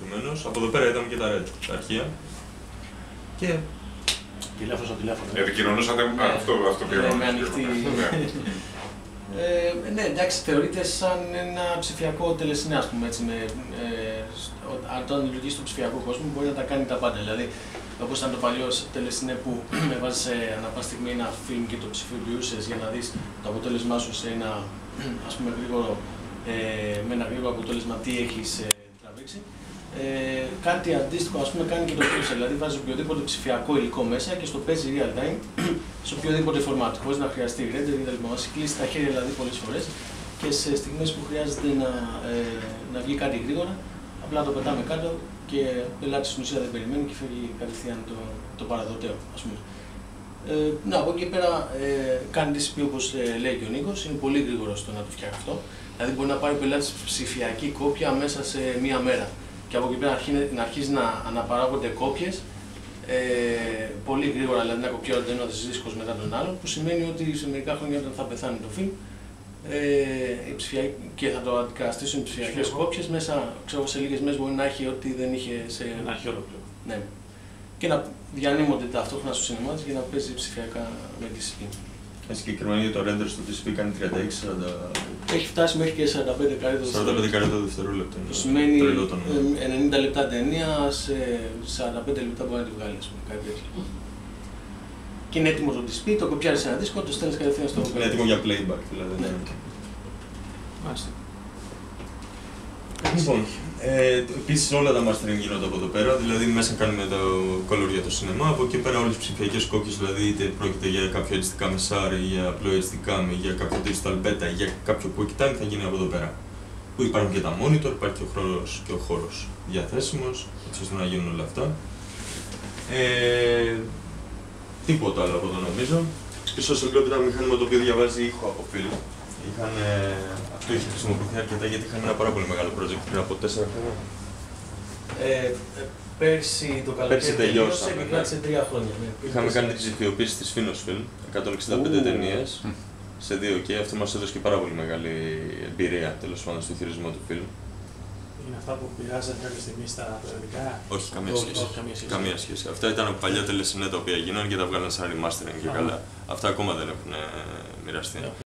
προηγουμένως. Από εδώ πέρα είδαμε και τα Red, τα αρχεία. Και... Τηλέφωνο στο τηλέφωνο. Επικοινωνούσατε αυτό πήραμε. Με ανοιχτή... Ναι, εντάξει, θεωρείται σαν ένα ψηφιακό τελεσινά, ας πούμε, έτσι, όταν λειτουργεί στο ψηφιακό κόσμο μπορεί να τα κάνει τα πάντα. Δηλαδή, όπως ήταν το παλιό τελεσινέ που έβαζες ανά πάση στιγμή ένα φιλμ και το ψηφιοποιούσες για να δεις το αποτέλεσμά σου σε ένα, ας πούμε, με ένα γρήγορο αποτέλεσμα τι έχεις τραβήξει. Κάτι αντίστοιχο, ας πούμε, κάνει και το Pixel, δηλαδή βάζει οποιοδήποτε ψηφιακό υλικό μέσα και στο παίζει real time σε οποιοδήποτε format, χωρίς να χρειαστεί render ή δηλαδή μας κλείσει τα χέρια δηλαδή πολλές φορές και σε στιγμές που χρειάζεται να βγει κάτι γρήγορα, απλά το πετάμε κάτω και ο πελάτης στην ουσία δεν περιμένει και φεύγει κατευθείαν το παραδοτέο, ας πούμε. Από εκεί πέρα κάνει DCP όπως λέει και ο Νίκος, είναι πολύ γρήγορο στο να το φτιάξει αυτό. Δηλαδή μπορεί να πάρει ο πελάτης ψηφιακή κόπια μέσα σε μία μέρα. Και από εκεί πέρα να αρχίζει να αναπαράγονται κόπιες πολύ γρήγορα, δηλαδή να κοπιώνται ένας δίσκος μετά τον άλλον, που σημαίνει ότι σε μερικά χρόνια όταν θα πεθάνει το φιλμ και θα το αντικαταστήσουν οι ψηφιακές κόπιες, μέσα σε λίγες μέρες μπορεί να έχει ό,τι δεν είχε σε... Να έχει ολόκληρο. Ναι. Και να διανύμονται ταυτόχρονα στο σινεμά για να παίζει ψηφιακά με DCP. Συγκεκριμένα για το render στο DCP κάνει 36-40... Έχει φτάσει μέχρι και 45 καρύτα το δευτερόλεπτο. Το σημαίνει 90 λεπτά ταινία σε 45 λεπτά μπορεί να τη βγάλει, ας πούμε, κάτι τέτοιο. Και είναι έτοιμο το DCP, το κοπιάρεις σε ένα δίσκο, το στέλνεις κατευθείαν στο... Είναι έτοιμο για playback δηλαδή. Ναι. Μάλιστα. Λοιπόν, επίσης όλα τα mastering γίνονται από εδώ πέρα, δηλαδή μέσα κάνουμε το color για το σινεμά, από εκεί πέρα όλες τις ψηφιακές κόπιες, δηλαδή είτε πρόκειται για κάποιο HD cam SAR ή για απλό HD cam ή για κάποιο digital beta ή για κάποιο quick time θα γίνει από εδώ πέρα. Που υπάρχουν και τα monitor, υπάρχει και ο χώρος διαθέσιμος, έτσι ώστε να γίνουν όλα αυτά. Τίποτα άλλο από το νομίζω. Πίσω στο κλόπ ήταν μηχάνημα το οποίο διαβάζει ήχο από film. Αυτό είχε χρησιμοποιηθεί αρκετά γιατί είχαμε ένα πάρα πολύ μεγάλο project πριν από 4 χρόνια. Πέρσι το καλοκαίρι τελειώσαμε, και κράτησε 3 χρόνια. Είχαμε κάνει την ψηφιοποίηση της Finos Film, 165 ταινίες σε 2K. Αυτό μας έδωσε και πάρα πολύ μεγάλη εμπειρία τέλος πάντων στο χειρισμό του film. Είναι αυτά που πειράζαν κάποια στιγμή στα περιοδικά. Όχι, καμία σχέση. Αυτά ήταν παλιά τελεσινέ τα οποία γίνανε και τα βγάλαν σαν remastering και καλά. Αυτά ακόμα δεν έχουν μοιραστεί.